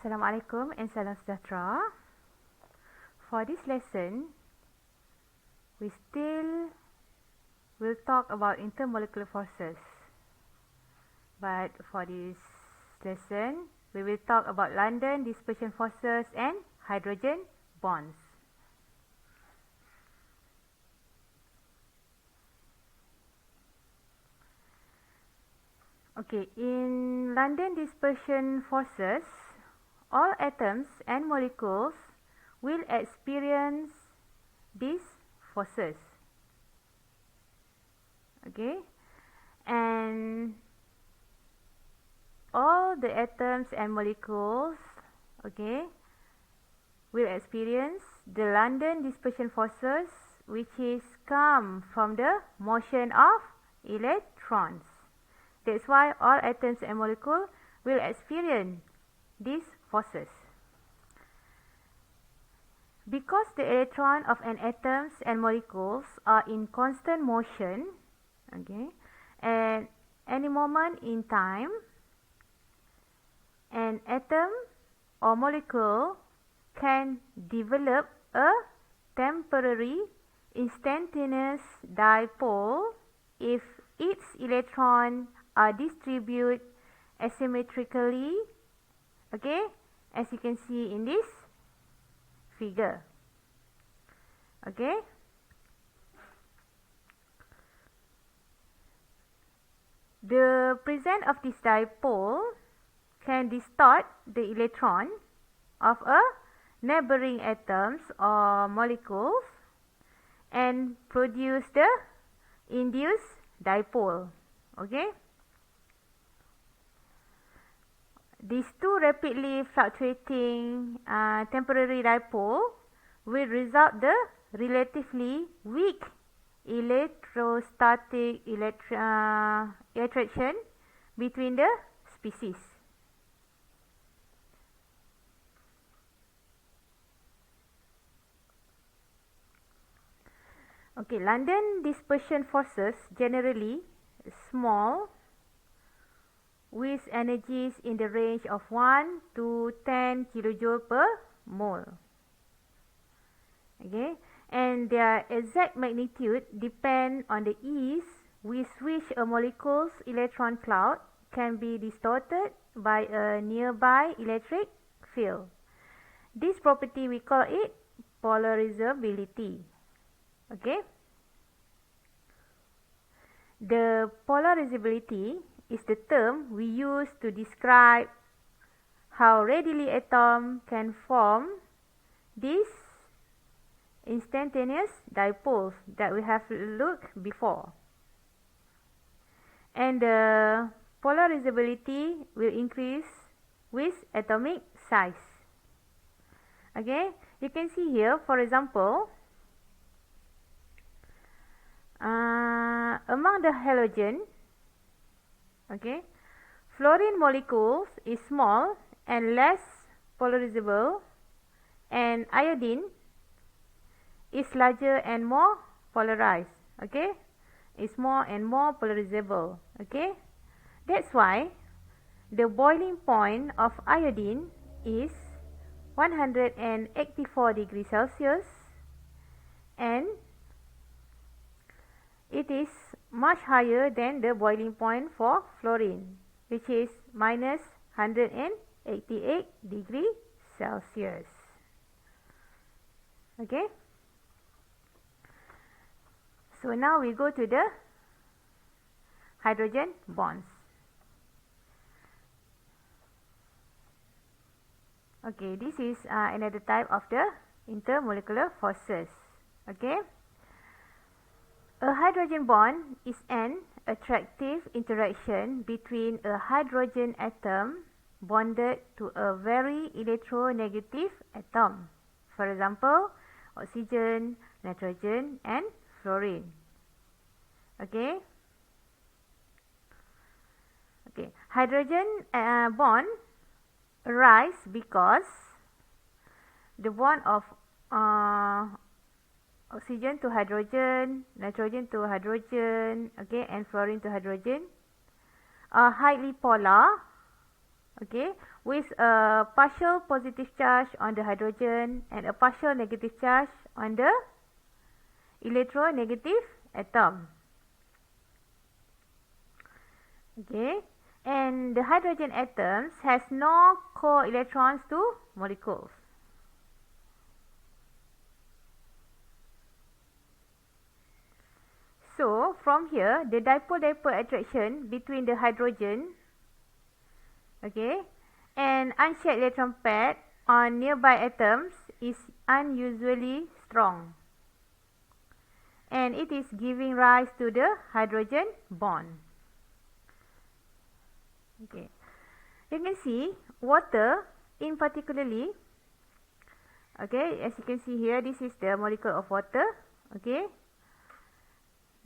Assalamualaikum and salam sejahtera. For this lesson, we still will talk about intermolecular forces. But for this lesson, we will talk about London dispersion forces and hydrogen bonds. Okay, in London dispersion forces, all atoms and molecules will experience these forces. Okay, and all the atoms and molecules, okay, will experience the London dispersion forces, which is come from the motion of electrons. That's why all atoms and molecules will experience these forces. Because the electron of an atoms and molecules are in constant motion, okay, at any moment in time, an atom or molecule can develop a temporary instantaneous dipole if its electrons are distributed asymmetrically, okay, as you can see in this figure. Okay, the presence of this dipole can distort the electron of a neighboring atoms or molecules and produce the induced dipole. Okay, these two rapidly fluctuating temporary dipole will result the relatively weak electrostatic attraction between the species. Okay, London dispersion forces generally small with energies in the range of 1 to 10 kilojoule per mole. Okay, and their exact magnitude depend on the ease with which a molecule's electron cloud can be distorted by a nearby electric field. This property we call it polarizability. Okay, the polarizability is the term we use to describe how readily atom can form these instantaneous dipoles that we have looked before. And the polarizability will increase with atomic size. Okay, you can see here, for example, among the halogen, okay, fluorine molecules is small and less polarizable, and iodine is larger and more polarized. Okay, it's more and more polarizable. Okay, that's why the boiling point of iodine is 184 degrees Celsius, and it is much higher than the boiling point for fluorine, which is minus 188 degrees Celsius. Okay, so now we go to the hydrogen bonds. Okay, this is another type of the intermolecular forces. Okay, a hydrogen bond is an attractive interaction between a hydrogen atom bonded to a very electronegative atom. For example, oxygen, nitrogen, and fluorine. Okay. Okay. Hydrogen bond arise because the bond of oxygen to hydrogen, nitrogen to hydrogen, okay, and fluorine to hydrogen are highly polar, okay, with a partial positive charge on the hydrogen and a partial negative charge on the electronegative atom. Okay, and the hydrogen atoms has no co-electrons to molecules. So from here, the dipole-dipole attraction between the hydrogen, okay, and unshared electron pair on nearby atoms is unusually strong, and it is giving rise to the hydrogen bond. Okay, you can see water in particularly. Okay, as you can see here, this is the molecule of water. Okay,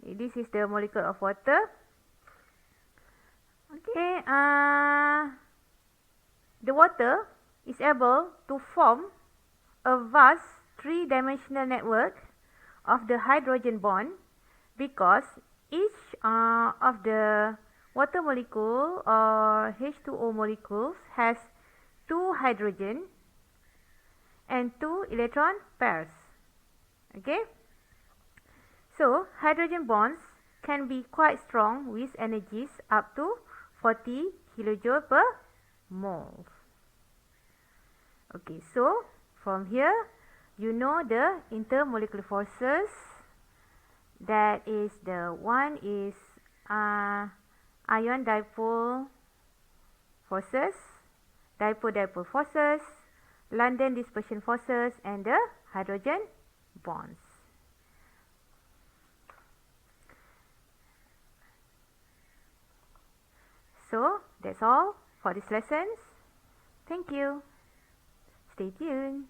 this is the molecule of water. Okay, the water is able to form a vast three-dimensional network of the hydrogen bond because each of the water molecule or H2O molecules has 2 hydrogen and 2 electron pairs. Okay, so hydrogen bonds can be quite strong with energies up to 40 kilojoule per mole. Okay, so from here you know the intermolecular forces. That is, the one is ion dipole forces, dipole-dipole forces, London dispersion forces, and the hydrogen bonds. So that's all for this lesson. Thank you. Stay tuned.